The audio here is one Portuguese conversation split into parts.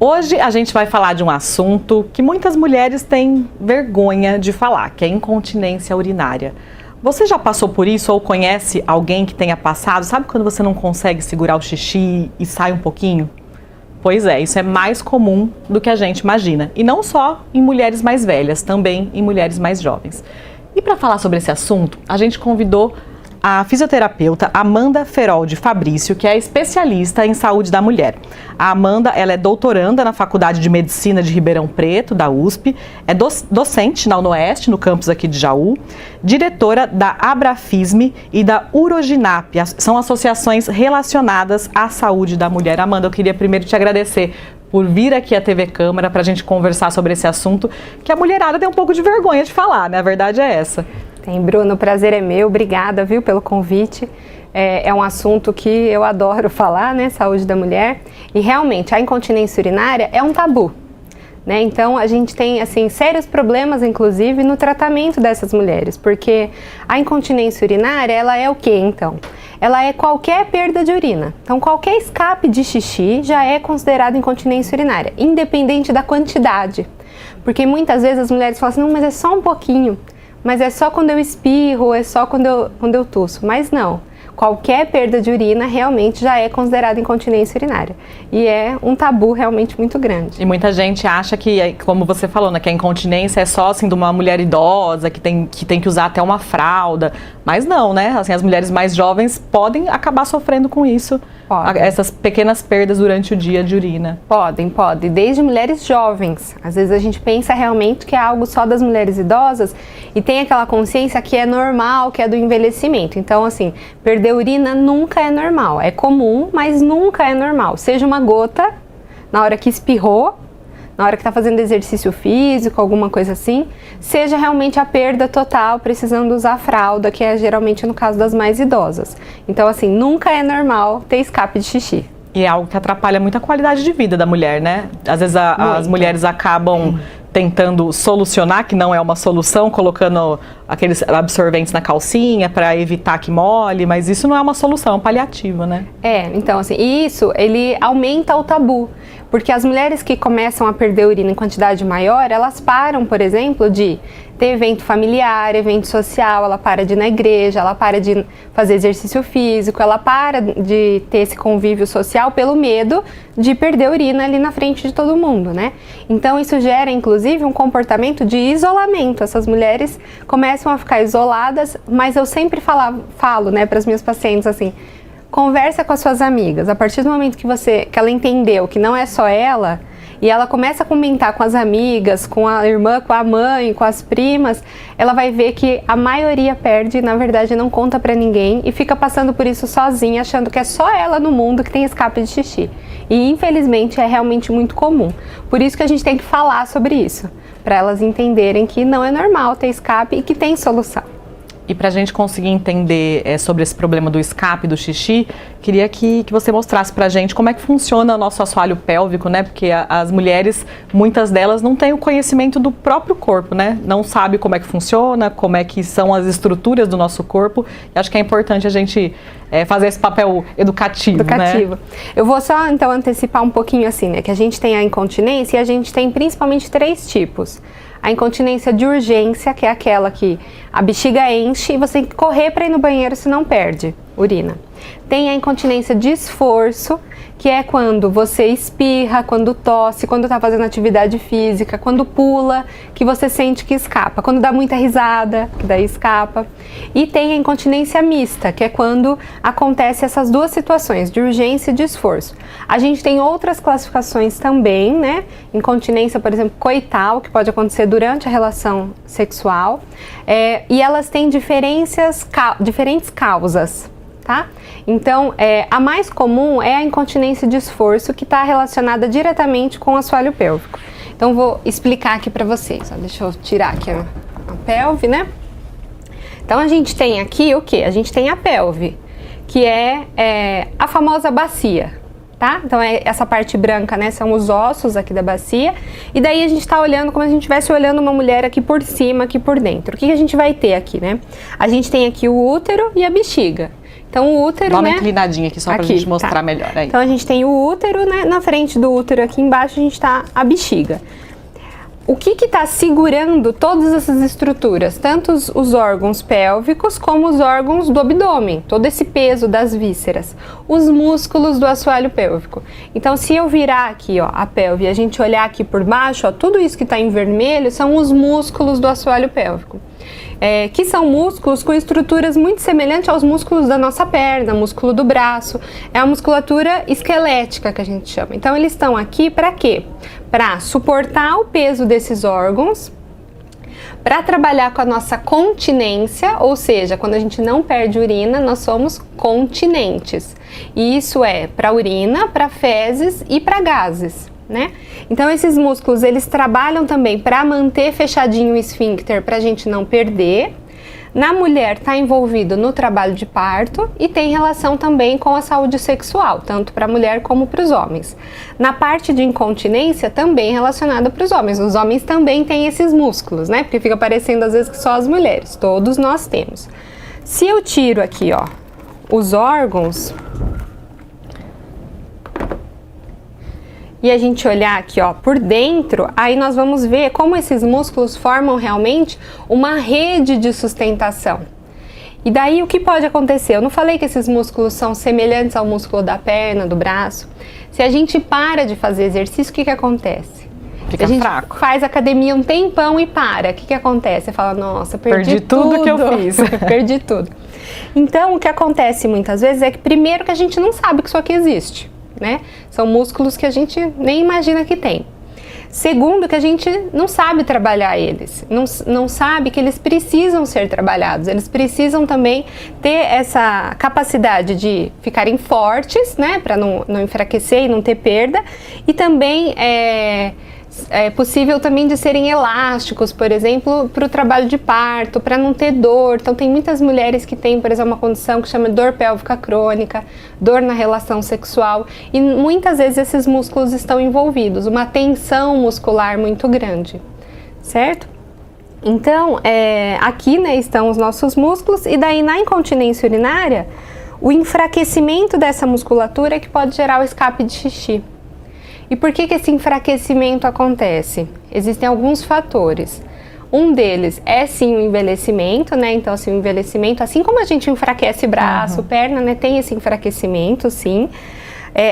Hoje a gente vai falar de um assunto que muitas mulheres têm vergonha de falar, que é incontinência urinária. Você já passou por isso ou conhece alguém que tenha passado? Sabe quando você não consegue segurar o xixi e sai um pouquinho? Pois é, isso é mais comum do que a gente imagina. E não só em mulheres mais velhas, também em mulheres mais jovens. E para falar sobre esse assunto, a gente convidou a fisioterapeuta Amanda Feroldi Fabrício, que é especialista em saúde da mulher. A Amanda, ela é doutoranda na Faculdade de Medicina de Ribeirão Preto, da USP, é docente na UnoOeste, no campus aqui de Jaú, diretora da Abrafisme e da Uroginap, são associações relacionadas à saúde da mulher. Amanda, eu queria primeiro te agradecer por vir aqui à TV Câmara para a gente conversar sobre esse assunto, que a mulherada tem um pouco de vergonha de falar, né? A verdade é essa. Tem, Bruno, o prazer é meu, obrigada, viu, pelo convite. É um assunto que eu adoro falar, né, saúde da mulher, e realmente a incontinência urinária é um tabu, né, então a gente tem, assim, sérios problemas, inclusive, no tratamento dessas mulheres, porque a incontinência urinária, ela é o quê, então? Ela é qualquer perda de urina, então qualquer escape de xixi já é considerado incontinência urinária, independente da quantidade, porque muitas vezes as mulheres falam assim, não, mas é só um pouquinho, mas é só quando eu espirro, é só quando eu tosso. Mas não, qualquer perda de urina realmente já é considerada incontinência urinária. E é um tabu realmente muito grande. E muita gente acha que, como você falou, né, que a incontinência é só assim de uma mulher idosa, que tem que usar até uma fralda. Mas não, né? Assim, as mulheres mais jovens podem acabar sofrendo com isso. Podem. Essas pequenas perdas durante o dia de urina. Podem. Desde mulheres jovens. Às vezes a gente pensa realmente que é algo só das mulheres idosas e tem aquela consciência que é normal, que é do envelhecimento. Então, assim, perder urina nunca é normal. É comum, mas nunca é normal. Seja uma gota, na hora que espirrou, na hora que está fazendo exercício físico, alguma coisa assim, seja realmente a perda total, precisando usar fralda, que é geralmente no caso das mais idosas. Então, assim, nunca é normal ter escape de xixi. E é algo que atrapalha muito a qualidade de vida da mulher, né? Às vezes as mulheres acabam tentando solucionar, que não é uma solução, colocando aqueles absorventes na calcinha para evitar que molhe, mas isso não é uma solução, é um paliativo, né? Então, assim, isso, ele aumenta o tabu. Porque as mulheres que começam a perder urina em quantidade maior, elas param, por exemplo, de ter evento familiar, evento social, ela para de ir na igreja, ela para de fazer exercício físico, ela para de ter esse convívio social pelo medo de perder urina ali na frente de todo mundo, né? Então isso gera, inclusive, um comportamento de isolamento. Essas mulheres começam a ficar isoladas, mas eu sempre falo, né, para as minhas pacientes assim, conversa com as suas amigas. A partir do momento que ela entendeu que não é só ela, e ela começa a comentar com as amigas, com a irmã, com a mãe, com as primas, ela vai ver que a maioria perde, na verdade não conta pra ninguém e fica passando por isso sozinha, achando que é só ela no mundo que tem escape de xixi. E infelizmente é realmente muito comum. Por isso que a gente tem que falar sobre isso, para elas entenderem que não é normal ter escape e que tem solução. E para a gente conseguir entender sobre esse problema do escape, do xixi, queria que você mostrasse para a gente como é que funciona o nosso assoalho pélvico, né? Porque as mulheres, muitas delas, não têm o conhecimento do próprio corpo, né? Não sabe como é que funciona, como é que são as estruturas do nosso corpo. E acho que é importante a gente fazer esse papel educativo, né? Eu vou só, então, antecipar um pouquinho assim, né? Que a gente tem a incontinência e a gente tem principalmente 3 tipos. A incontinência de urgência, que é aquela que a bexiga enche e você tem que correr para ir no banheiro, senão perde urina. Tem a incontinência de esforço, que é quando você espirra, quando tosse, quando está fazendo atividade física, quando pula, que você sente que escapa, quando dá muita risada, que daí escapa. E tem a incontinência mista, que é quando acontece essas duas situações, de urgência e de esforço. A gente tem outras classificações também, né? Incontinência, por exemplo, coital, que pode acontecer durante a relação sexual, e elas têm diferentes causas. Tá? Então, a mais comum é a incontinência de esforço, que está relacionada diretamente com o assoalho pélvico. Então, vou explicar aqui para vocês. Deixa eu tirar aqui a pelve, né? Então, a gente tem aqui o quê? A gente tem a pelve, que é a famosa bacia, tá? tá? Então essa parte branca, né, são os ossos aqui da bacia, e daí a gente está olhando como se a gente estivesse olhando uma mulher aqui por cima, aqui por dentro. O que a gente vai ter aqui, né? A gente tem aqui o útero e a bexiga. Então o útero, Dá uma né? inclinadinha aqui só pra gente mostrar melhor. Aí. Então a gente tem o útero, né? Na frente do útero aqui embaixo a gente tá a bexiga. O que está segurando todas essas estruturas? Tanto os órgãos pélvicos como os órgãos do abdômen, todo esse peso das vísceras. Os músculos do assoalho pélvico. Então, se eu virar aqui, ó, a pelve e a gente olhar aqui por baixo, ó, tudo isso que está em vermelho são os músculos do assoalho pélvico. Que são músculos com estruturas muito semelhantes aos músculos da nossa perna, músculo do braço. É a musculatura esquelética que a gente chama. Então, eles estão aqui para quê? Para suportar o peso desses órgãos, para trabalhar com a nossa continência, ou seja, quando a gente não perde urina, nós somos continentes. E isso é para urina, para fezes e para gases. Né? Então esses músculos eles trabalham também para manter fechadinho o esfíncter para a gente não perder. Na mulher está envolvido no trabalho de parto e tem relação também com a saúde sexual, tanto para a mulher como para os homens. Na parte de incontinência também relacionada para os homens. Os homens também têm esses músculos, né? Porque fica parecendo às vezes que só as mulheres. Todos nós temos. Se eu tiro aqui, ó, os órgãos e a gente olhar aqui, ó, por dentro, aí nós vamos ver como esses músculos formam realmente uma rede de sustentação. E daí o que pode acontecer? Eu não falei que esses músculos são semelhantes ao músculo da perna, do braço. Se a gente para de fazer exercício, o que acontece? Fica a gente fraco. Faz academia um tempão e para. O que acontece? Você fala, nossa, perdi tudo que eu fiz. Perdi tudo. Então, o que acontece muitas vezes é que primeiro que a gente não sabe que isso aqui existe. Né? São músculos que a gente nem imagina que tem. Segundo, que a gente não sabe trabalhar eles, não sabe que eles precisam ser trabalhados, eles precisam também ter essa capacidade de ficarem fortes, né, para não enfraquecer e não ter perda, e também é possível também de serem elásticos, por exemplo, para o trabalho de parto, para não ter dor. Então tem muitas mulheres que têm, por exemplo, uma condição que chama dor pélvica crônica, dor na relação sexual, e muitas vezes esses músculos estão envolvidos, uma tensão muscular muito grande, certo? Então, aqui, né, estão os nossos músculos, e daí na incontinência urinária, o enfraquecimento dessa musculatura é que pode gerar o escape de xixi. E por que esse enfraquecimento acontece? Existem alguns fatores. Um deles é sim o envelhecimento, né? Então, assim, o envelhecimento, assim como a gente enfraquece braço, perna, né? Tem esse enfraquecimento, sim.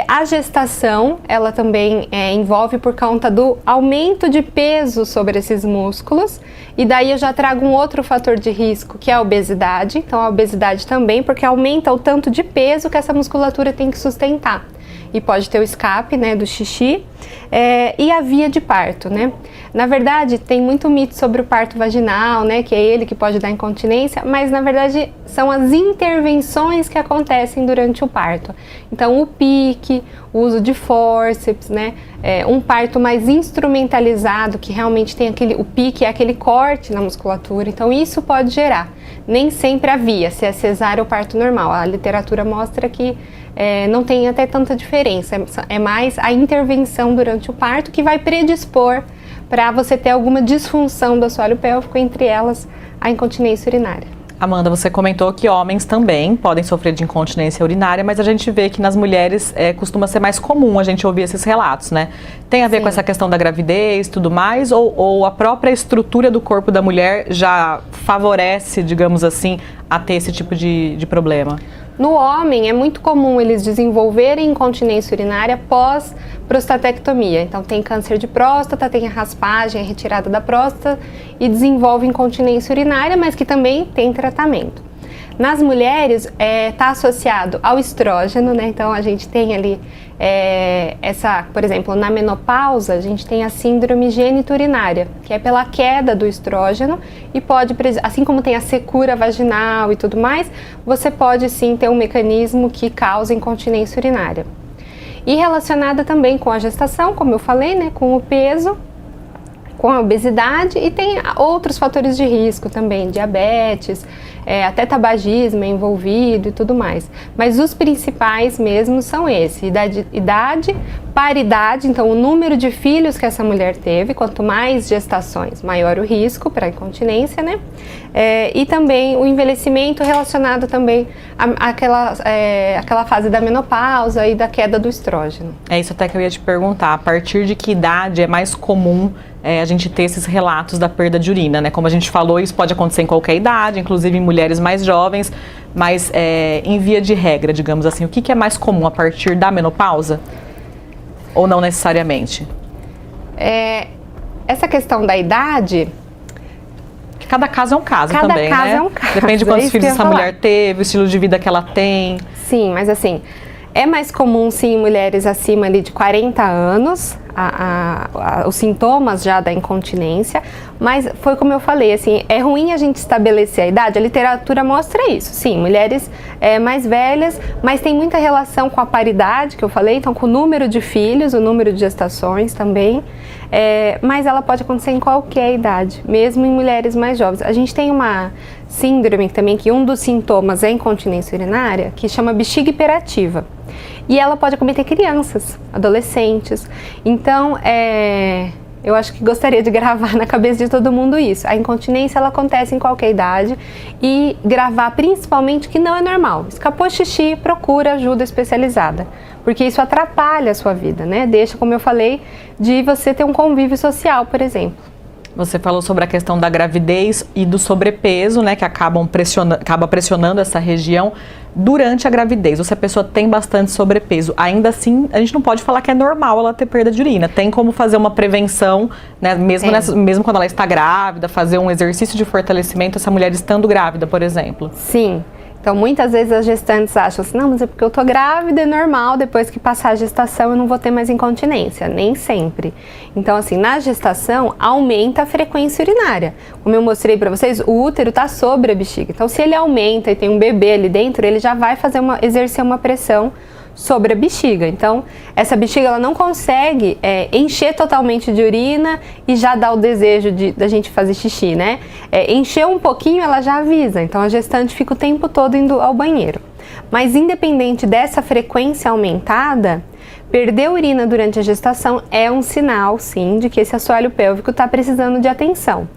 A gestação, ela também envolve por conta do aumento de peso sobre esses músculos. E daí eu já trago um outro fator de risco, que é a obesidade. Então, a obesidade também, porque aumenta o tanto de peso que essa musculatura tem que sustentar. E pode ter o escape, né, do xixi, e a via de parto, né? Na verdade, tem muito mito sobre o parto vaginal, né, que é ele que pode dar incontinência, mas na verdade são as intervenções que acontecem durante o parto. Então, o pique, o uso de fórceps, né, um parto mais instrumentalizado, que realmente tem o pique é aquele corte na musculatura, então isso pode gerar. Nem sempre a via, se é cesárea ou parto normal. A literatura mostra que não tem até tanta diferença, é mais a intervenção durante o parto que vai predispor para você ter alguma disfunção do assoalho pélvico, entre elas a incontinência urinária. Amanda, você comentou que homens também podem sofrer de incontinência urinária, mas a gente vê que nas mulheres costuma ser mais comum a gente ouvir esses relatos, né? Tem a ver com essa questão da gravidez e tudo mais, ou a própria estrutura do corpo da mulher já favorece, digamos assim, a ter esse tipo de problema? No homem, é muito comum eles desenvolverem incontinência urinária pós-prostatectomia. Então, tem câncer de próstata, tem a raspagem, a retirada da próstata e desenvolve incontinência urinária, mas que também tem tratamento. Nas mulheres, está associado ao estrógeno, né? Então, a gente tem ali por exemplo, na menopausa, a gente tem a síndrome geniturinária, que é pela queda do estrógeno e pode, assim como tem a secura vaginal e tudo mais, você pode sim ter um mecanismo que causa incontinência urinária. E relacionada também com a gestação, como eu falei, né? Com o peso com a obesidade, e tem outros fatores de risco também, diabetes, até tabagismo é envolvido e tudo mais. Mas os principais mesmo são esses: idade, paridade, então o número de filhos que essa mulher teve, quanto mais gestações, maior o risco para incontinência, né? E também o envelhecimento relacionado também àquela fase da menopausa e da queda do estrógeno. É isso até que eu ia te perguntar, a partir de que idade é mais comum a gente ter esses relatos da perda de urina, né? Como a gente falou, isso pode acontecer em qualquer idade, inclusive em mulheres mais jovens, mas em via de regra, digamos assim, o que é mais comum a partir da menopausa? Ou não necessariamente? Essa questão da idade... Cada caso é um caso também, né? Cada caso é um caso. Depende de quantos filhos essa mulher teve, o estilo de vida que ela tem. Sim, mas assim, é mais comum sim em mulheres acima ali de 40 anos, os sintomas já da incontinência, mas foi como eu falei, assim, é ruim a gente estabelecer a idade, a literatura mostra isso, sim, mulheres mais velhas, mas tem muita relação com a paridade que eu falei, então com o número de filhos, o número de gestações também, mas ela pode acontecer em qualquer idade, mesmo em mulheres mais jovens. A gente tem uma síndrome também, que um dos sintomas é incontinência urinária, que chama bexiga hiperativa. E ela pode acometer crianças, adolescentes. Então, eu acho que gostaria de gravar na cabeça de todo mundo isso. A incontinência, ela acontece em qualquer idade, e gravar principalmente que não é normal. Escapou xixi, procura ajuda especializada, porque isso atrapalha a sua vida, né? Deixa, como eu falei, de você ter um convívio social, por exemplo. Você falou sobre a questão da gravidez e do sobrepeso, né, que acaba pressionando essa região durante a gravidez. Ou se a pessoa tem bastante sobrepeso, ainda assim, a gente não pode falar que é normal ela ter perda de urina. Tem como fazer uma prevenção, né, mesmo quando ela está grávida, fazer um exercício de fortalecimento, essa mulher estando grávida, por exemplo. Sim. Então, muitas vezes as gestantes acham assim, não, mas é porque eu tô grávida, é normal, depois que passar a gestação eu não vou ter mais incontinência. Nem sempre. Então, assim, na gestação, aumenta a frequência urinária. Como eu mostrei para vocês, o útero tá sobre a bexiga. Então, se ele aumenta e tem um bebê ali dentro, ele já vai exercer uma pressão sobre a bexiga. Então, essa bexiga ela não consegue encher totalmente de urina e já dá o desejo da gente fazer xixi, né? Encher um pouquinho, ela já avisa. Então, a gestante fica o tempo todo indo ao banheiro. Mas, independente dessa frequência aumentada, perder urina durante a gestação é um sinal, sim, de que esse assoalho pélvico está precisando de atenção.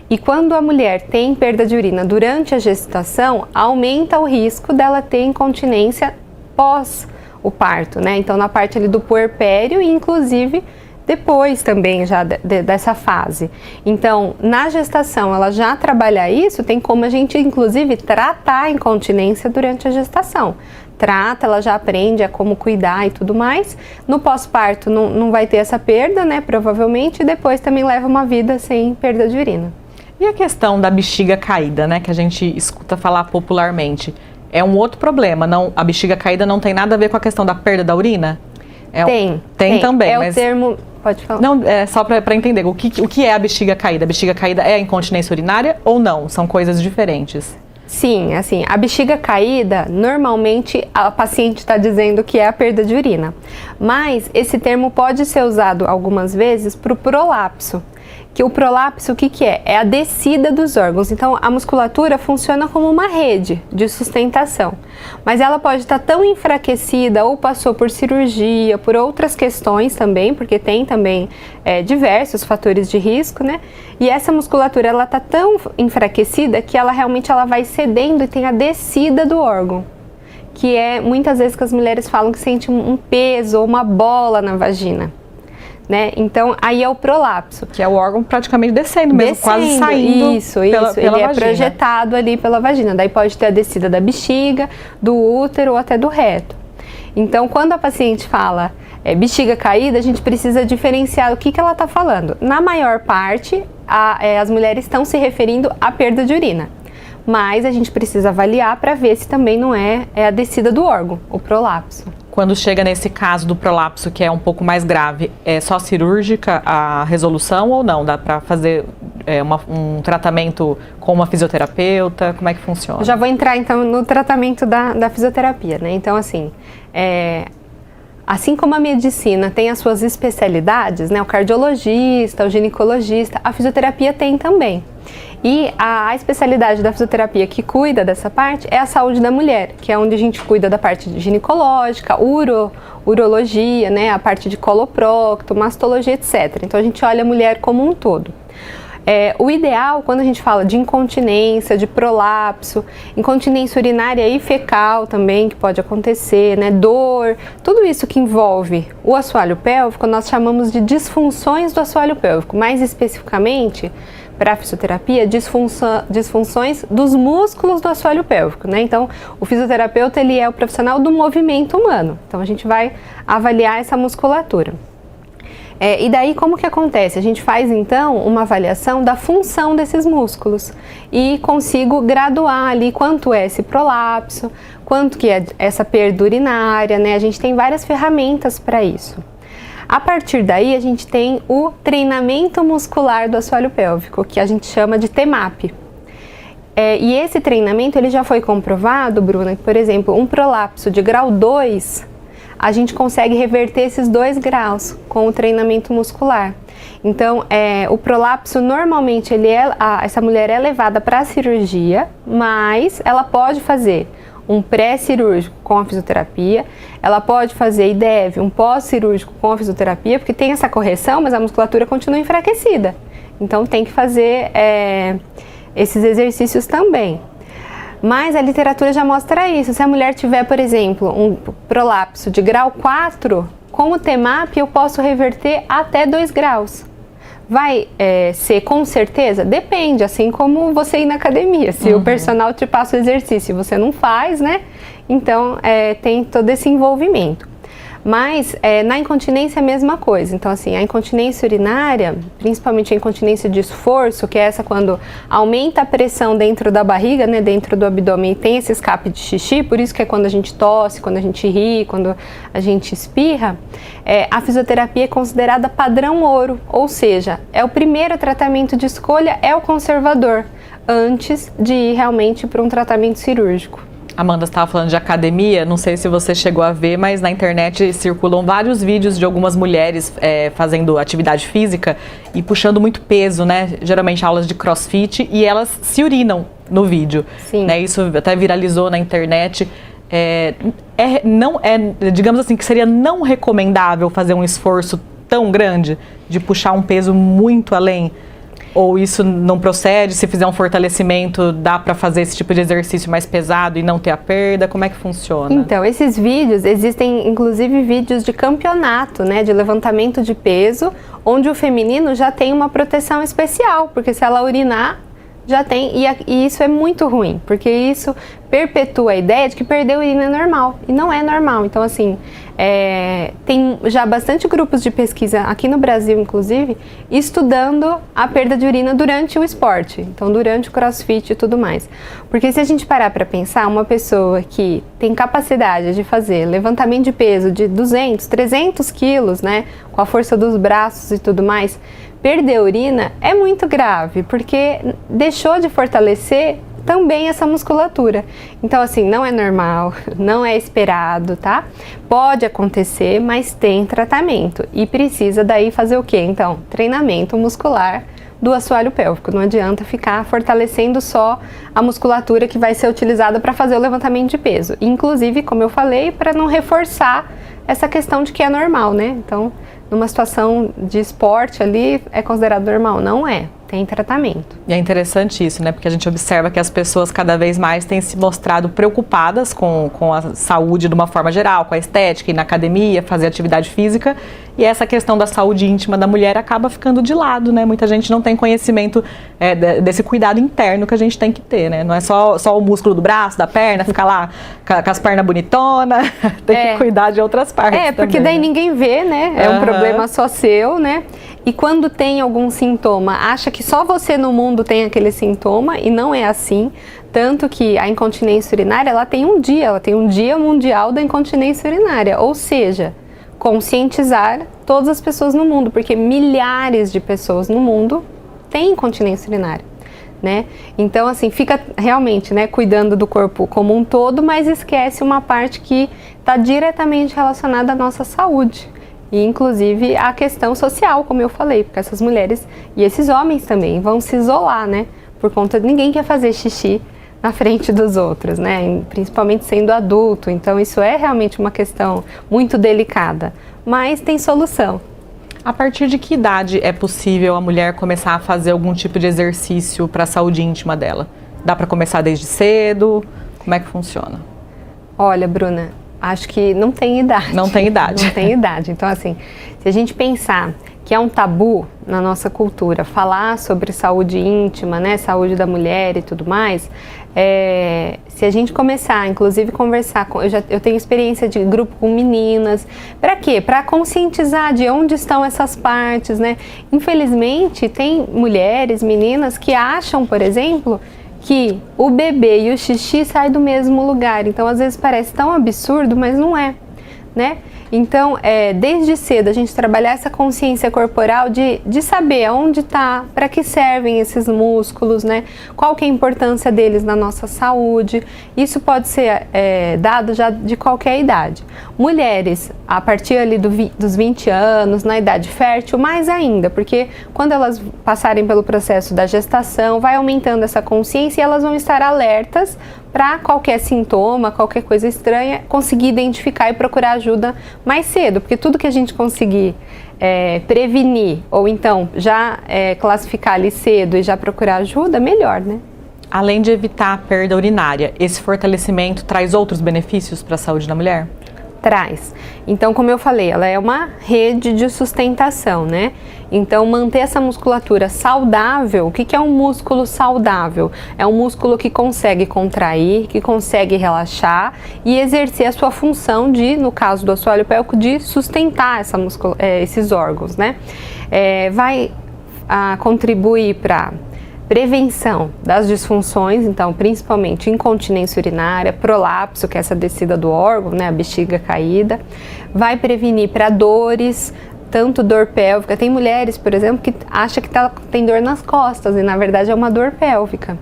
E quando a mulher tem perda de urina durante a gestação, aumenta o risco dela ter incontinência pós o parto, né? Então, na parte ali do puerpério e, inclusive, depois também já dessa fase. Então, na gestação, ela já trabalhar isso, tem como a gente, inclusive, tratar a incontinência durante a gestação. Trata, ela já aprende a como cuidar e tudo mais. No pós-parto não vai ter essa perda, né? Provavelmente, e depois também leva uma vida sem perda de urina. E a questão da bexiga caída, né? Que a gente escuta falar popularmente. É um outro problema, a bexiga caída não tem nada a ver com a questão da perda da urina? Tem também, mas... o termo... Pode falar. Não, é só para entender, o que é a bexiga caída? A bexiga caída é a incontinência urinária ou não? São coisas diferentes? Sim, assim, a bexiga caída, normalmente a paciente está dizendo que é a perda de urina. Mas esse termo pode ser usado algumas vezes para o prolapso. Que o prolapso, o que é? É a descida dos órgãos. Então, a musculatura funciona como uma rede de sustentação. Mas ela pode estar tão enfraquecida ou passou por cirurgia, por outras questões também, porque tem também diversos fatores de risco, né? E essa musculatura, ela está tão enfraquecida que ela realmente vai cedendo e tem a descida do órgão. Que é muitas vezes que as mulheres falam que sentem um peso ou uma bola na vagina. Né? Então, aí é o prolapso. Que é o órgão praticamente descendo mesmo, quase saindo pela ele vagina. É projetado ali pela vagina. Daí pode ter a descida da bexiga, do útero ou até do reto. Então, quando a paciente fala bexiga caída, a gente precisa diferenciar o que ela está falando. Na maior parte, as mulheres estão se referindo à perda de urina. Mas a gente precisa avaliar para ver se também não é a descida do órgão, o prolapso. Quando chega nesse caso do prolapso, que é um pouco mais grave, é só cirúrgica a resolução ou não? Dá para fazer um tratamento com uma fisioterapeuta? Como é que funciona? Já vou entrar então no tratamento da fisioterapia, né? Então, assim, Assim como a medicina tem as suas especialidades, né, o cardiologista, o ginecologista, a fisioterapia tem também. E a especialidade da fisioterapia que cuida dessa parte é a saúde da mulher, que é onde a gente cuida da parte ginecológica, urologia, né, a parte de coloprocto, mastologia, etc. Então a gente olha a mulher como um todo. O ideal, quando a gente fala de incontinência, de prolapso, incontinência urinária e fecal também, que pode acontecer, né, dor, tudo isso que envolve o assoalho pélvico, nós chamamos de disfunções do assoalho pélvico. Mais especificamente, para a fisioterapia, disfunções dos músculos do assoalho pélvico, né? Então, o fisioterapeuta, ele é o profissional do movimento humano. Então, a gente vai avaliar essa musculatura. E daí, como que acontece? A gente faz, então, uma avaliação da função desses músculos e consigo graduar ali quanto é esse prolapso, quanto que é essa perda urinária, né? A gente tem várias ferramentas para isso. A partir daí, a gente tem o treinamento muscular do assoalho pélvico, que a gente chama de TMAP. E esse treinamento, ele já foi comprovado, Bruna, que, por exemplo, um prolapso de grau 2, a gente consegue reverter esses 2 graus com o treinamento muscular. Então, o prolapso, normalmente, essa mulher é levada para a cirurgia, mas ela pode fazer um pré-cirúrgico com a fisioterapia, ela pode fazer e deve um pós-cirúrgico com a fisioterapia, porque tem essa correção, mas a musculatura continua enfraquecida. Então tem que fazer esses exercícios também. Mas a literatura já mostra isso. Se a mulher tiver, por exemplo, um prolapso de grau 4, com o TMAP eu posso reverter até 2 graus. Vai ser com certeza? Depende, assim como você ir na academia. Se o personal te passa o exercício e você não faz, né? Então, tem todo esse envolvimento. Mas na incontinência é a mesma coisa. Então, assim, a incontinência urinária, principalmente a incontinência de esforço, que é essa quando aumenta a pressão dentro da barriga, né, dentro do abdômen, e tem esse escape de xixi, por isso que é quando a gente tosse, quando a gente ri, quando a gente espirra, a fisioterapia é considerada padrão ouro, ou seja, é o primeiro tratamento de escolha, é o conservador, antes de ir realmente para um tratamento cirúrgico. Amanda estava falando de academia, não sei se você chegou a ver, mas na internet circulam vários vídeos de algumas mulheres fazendo atividade física e puxando muito peso, né? Geralmente aulas de crossfit, e elas se urinam no vídeo. Sim. Né? Isso até viralizou na internet. Digamos assim, que seria não recomendável fazer um esforço tão grande de puxar um peso muito além. Ou isso não procede? Se fizer um fortalecimento, dá para fazer esse tipo de exercício mais pesado e não ter a perda? Como é que funciona? Então, esses vídeos, existem inclusive vídeos de campeonato, né, de levantamento de peso, onde o feminino já tem uma proteção especial, porque se ela urinar, já tem, e isso é muito ruim, porque isso perpetua a ideia de que perder urina é normal, e não é normal. Então, assim, tem já bastante grupos de pesquisa, aqui no Brasil, inclusive, estudando a perda de urina durante o esporte, então durante o crossfit e tudo mais. Porque se a gente parar para pensar, uma pessoa que tem capacidade de fazer levantamento de peso de 200, 300 quilos, né, com a força dos braços e tudo mais, perder urina é muito grave, porque deixou de fortalecer também essa musculatura. Então, assim, não é normal, não é esperado, tá? Pode acontecer, mas tem tratamento. E precisa daí fazer o quê? Então, treinamento muscular do assoalho pélvico. Não adianta ficar fortalecendo só a musculatura que vai ser utilizada para fazer o levantamento de peso. Inclusive, como eu falei, para não reforçar essa questão de que é normal, né? Então, numa situação de esporte ali, é considerado normal? Não é. Tem tratamento. E é interessante isso, né? Porque a gente observa que as pessoas cada vez mais têm se mostrado preocupadas com a saúde de uma forma geral, com a estética, ir na academia, fazer atividade física. E essa questão da saúde íntima da mulher acaba ficando de lado, né? Muita gente não tem conhecimento desse cuidado interno que a gente tem que ter, né? Não é só o músculo do braço, da perna, ficar lá com as pernas bonitonas, tem que cuidar de outras partes porque também, daí né? Ninguém vê, né? É um problema só seu, né? E quando tem algum sintoma, acha que só você no mundo tem aquele sintoma, e não é assim. Tanto que a incontinência urinária, ela tem um dia mundial da incontinência urinária, ou seja, conscientizar todas as pessoas no mundo, porque milhares de pessoas no mundo têm incontinência urinária, né? Então, assim, fica realmente, né, cuidando do corpo como um todo, mas esquece uma parte que está diretamente relacionada à nossa saúde. E, inclusive, a questão social, como eu falei, porque essas mulheres e esses homens também vão se isolar, né? Por conta de ninguém quer fazer xixi na frente dos outros, né? Principalmente sendo adulto. Então, isso é realmente uma questão muito delicada, mas tem solução. A partir de que idade é possível a mulher começar a fazer algum tipo de exercício para a saúde íntima dela? Dá para começar desde cedo? Como é que funciona? Olha, Bruna, acho que não tem idade. Não tem idade. Não tem idade. Então, assim, se a gente pensar que é um tabu na nossa cultura falar sobre saúde íntima, né, saúde da mulher e tudo mais, se a gente começar, inclusive, conversar com... Eu tenho experiência de grupo com meninas. Para quê? Para conscientizar de onde estão essas partes, né? Infelizmente, tem mulheres, meninas que acham, por exemplo, que o bebê e o xixi saem do mesmo lugar. Então, às vezes parece tão absurdo, mas não é, né? Então, desde cedo, a gente trabalhar essa consciência corporal de saber onde está, para que servem esses músculos, né? Qual que é a importância deles na nossa saúde. Isso pode ser dado já de qualquer idade. Mulheres, a partir ali dos 20 anos, na idade fértil, mais ainda, porque quando elas passarem pelo processo da gestação, vai aumentando essa consciência e elas vão estar alertas para qualquer sintoma, qualquer coisa estranha, conseguir identificar e procurar ajuda mais cedo, porque tudo que a gente conseguir prevenir, ou então já classificar ali cedo e já procurar ajuda, melhor, né? Além de evitar a perda urinária, esse fortalecimento traz outros benefícios para a saúde da mulher? Traz. Então, como eu falei, ela é uma rede de sustentação, né? Então, manter essa musculatura saudável, o que é um músculo saudável? É um músculo que consegue contrair, que consegue relaxar e exercer a sua função de, no caso do assoalho pélvico, de sustentar esses órgãos, né? Vai contribuir para prevenção das disfunções, então principalmente incontinência urinária, prolapso, que é essa descida do órgão, né, a bexiga caída. Vai prevenir para dores, tanto dor pélvica. Tem mulheres, por exemplo, que acham que tem dor nas costas e na verdade é uma dor pélvica.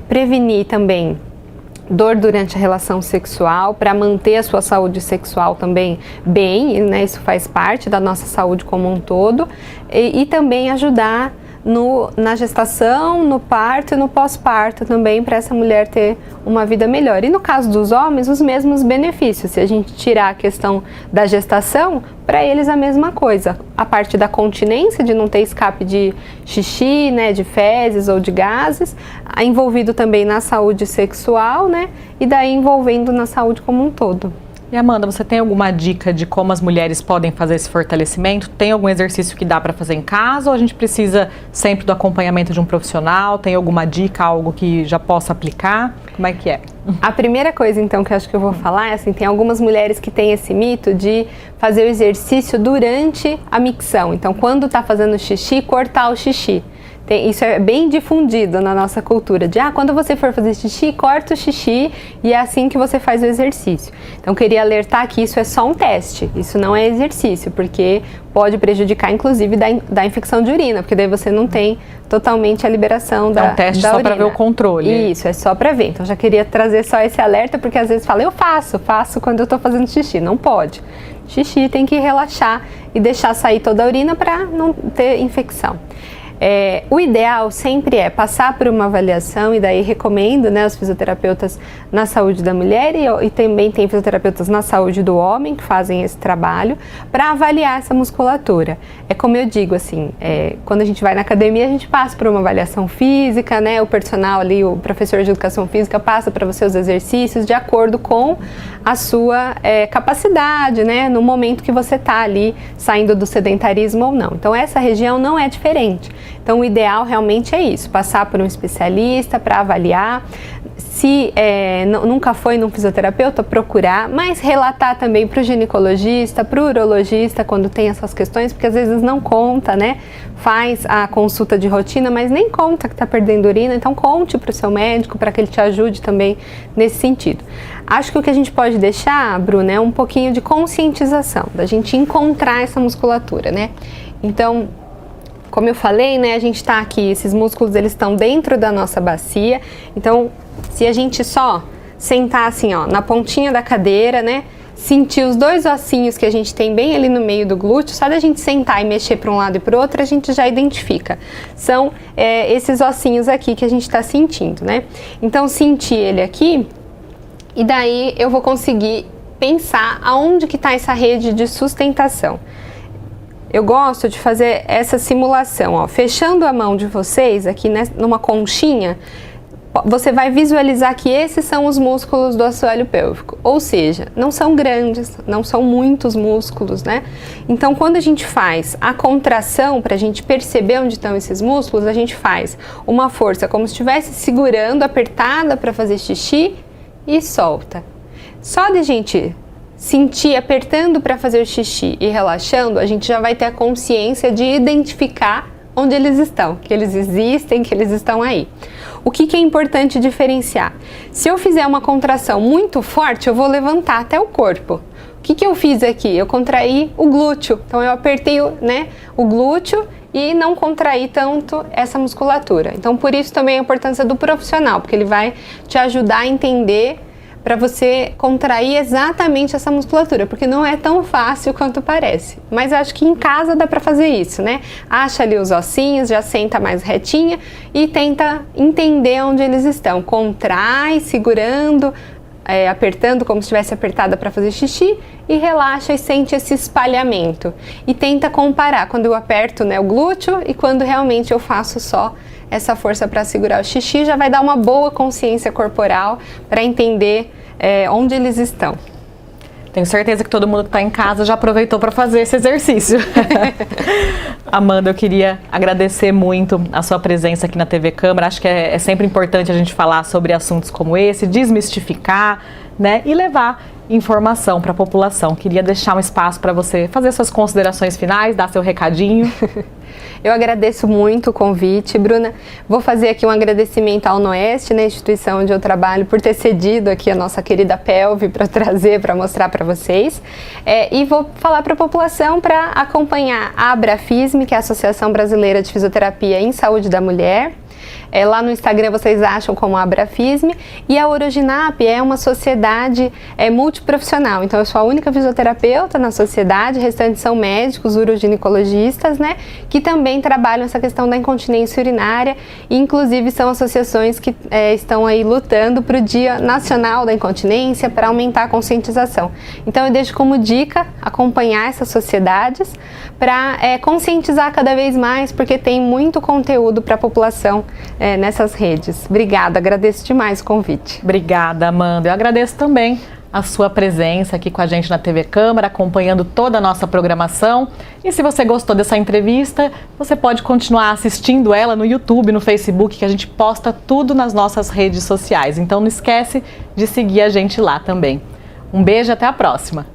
Prevenir também dor durante a relação sexual, para manter a sua saúde sexual também bem, né, isso faz parte da nossa saúde como um todo, e também ajudar na gestação, no parto e no pós-parto também, para essa mulher ter uma vida melhor. E no caso dos homens, os mesmos benefícios. Se a gente tirar a questão da gestação, para eles a mesma coisa. A parte da continência, de não ter escape de xixi, né, de fezes ou de gases, envolvido também na saúde sexual, né, e daí envolvendo na saúde como um todo. E Amanda, você tem alguma dica de como as mulheres podem fazer esse fortalecimento? Tem algum exercício que dá para fazer em casa ou a gente precisa sempre do acompanhamento de um profissional? Tem alguma dica, algo que já possa aplicar? Como é que é? A primeira coisa, então, que eu acho que eu vou falar é assim, tem algumas mulheres que têm esse mito de fazer o exercício durante a micção. Então, quando está fazendo xixi, cortar o xixi. Isso é bem difundido na nossa cultura, de quando você for fazer xixi, corta o xixi e é assim que você faz o exercício. Então, queria alertar que isso é só um teste, isso não é exercício, porque pode prejudicar, inclusive, da infecção de urina, porque daí você não tem totalmente a liberação da urina. É um teste só para ver o controle. Isso, é só para ver. Então, já queria trazer só esse alerta, porque às vezes fala, eu faço quando eu estou fazendo xixi. Não pode. Xixi tem que relaxar e deixar sair toda a urina para não ter infecção. O ideal sempre é passar por uma avaliação, e daí recomendo, né, os fisioterapeutas na saúde da mulher e também tem fisioterapeutas na saúde do homem que fazem esse trabalho para avaliar essa musculatura. É como eu digo, assim, quando a gente vai na academia, a gente passa por uma avaliação física, né, o personal ali, o professor de educação física passa para você os exercícios de acordo com a sua capacidade, né, no momento que você está ali saindo do sedentarismo ou não. Então, essa região não é diferente. Então, o ideal realmente é isso, passar por um especialista para avaliar. Se nunca foi num fisioterapeuta, procurar, mas relatar também para o ginecologista, para o urologista, quando tem essas questões, porque às vezes não conta, né? Faz a consulta de rotina, mas nem conta que está perdendo urina, então conte para o seu médico, para que ele te ajude também nesse sentido. Acho que o que a gente pode deixar, Bruna, é um pouquinho de conscientização, da gente encontrar essa musculatura, né? Então, como eu falei, né, a gente está aqui, esses músculos eles estão dentro da nossa bacia. Então, se a gente só sentar assim, ó, na pontinha da cadeira, né, sentir os dois ossinhos que a gente tem bem ali no meio do glúteo, só da gente sentar e mexer para um lado e para o outro, a gente já identifica. São esses ossinhos aqui que a gente está sentindo, né? Então, sentir ele aqui, e daí eu vou conseguir pensar aonde que está essa rede de sustentação. Eu gosto de fazer essa simulação, ó, fechando a mão de vocês aqui, né, numa conchinha, você vai visualizar que esses são os músculos do assoalho pélvico, ou seja, não são grandes, não são muitos músculos, né? Então, quando a gente faz a contração, para a gente perceber onde estão esses músculos, a gente faz uma força como se estivesse segurando, apertada para fazer xixi e solta. Só de a gente sentir apertando para fazer o xixi e relaxando, a gente já vai ter a consciência de identificar onde eles estão, que eles existem, que eles estão aí. O que é importante diferenciar? Se eu fizer uma contração muito forte, eu vou levantar até o corpo. O que eu fiz aqui? Eu contraí o glúteo, então eu apertei, né, o glúteo e não contraí tanto essa musculatura. Então, por isso também a importância do profissional, porque ele vai te ajudar a entender para você contrair exatamente essa musculatura, porque não é tão fácil quanto parece. Mas eu acho que em casa dá para fazer isso, né? Acha ali os ossinhos, já senta mais retinha e tenta entender onde eles estão. Contrai, segurando, apertando como se estivesse apertada para fazer xixi e relaxa e sente esse espalhamento. E tenta comparar quando eu aperto, né, o glúteo e quando realmente eu faço só essa força para segurar o xixi, já vai dar uma boa consciência corporal para entender onde eles estão. Tenho certeza que todo mundo que está em casa já aproveitou para fazer esse exercício. Amanda, eu queria agradecer muito a sua presença aqui na TV Câmara. Acho que é sempre importante a gente falar sobre assuntos como esse, desmistificar, né, e levar informação para a população. Queria deixar um espaço para você fazer suas considerações finais, dar seu recadinho. Eu agradeço muito o convite, Bruna. Vou fazer aqui um agradecimento ao Noeste, né, instituição onde eu trabalho, por ter cedido aqui a nossa querida pelve para trazer, para mostrar para vocês. E vou falar para a população para acompanhar a Abrafisme, que é a Associação Brasileira de Fisioterapia em Saúde da Mulher. Lá no Instagram vocês acham como Abrafisme, e a Oroginap é uma sociedade multiprofissional, então eu sou a única fisioterapeuta na sociedade, restantes são médicos, uroginecologistas, né, que também trabalham essa questão da incontinência urinária, e inclusive são associações que estão aí lutando para o Dia Nacional da Incontinência, para aumentar a conscientização. Então eu deixo como dica acompanhar essas sociedades para conscientizar cada vez mais, porque tem muito conteúdo para a população nessas redes. Obrigada, agradeço demais o convite. Obrigada, Amanda. Eu agradeço também a sua presença aqui com a gente na TV Câmara, acompanhando toda a nossa programação. E se você gostou dessa entrevista, você pode continuar assistindo ela no YouTube, no Facebook, que a gente posta tudo nas nossas redes sociais. Então não esquece de seguir a gente lá também. Um beijo e até a próxima!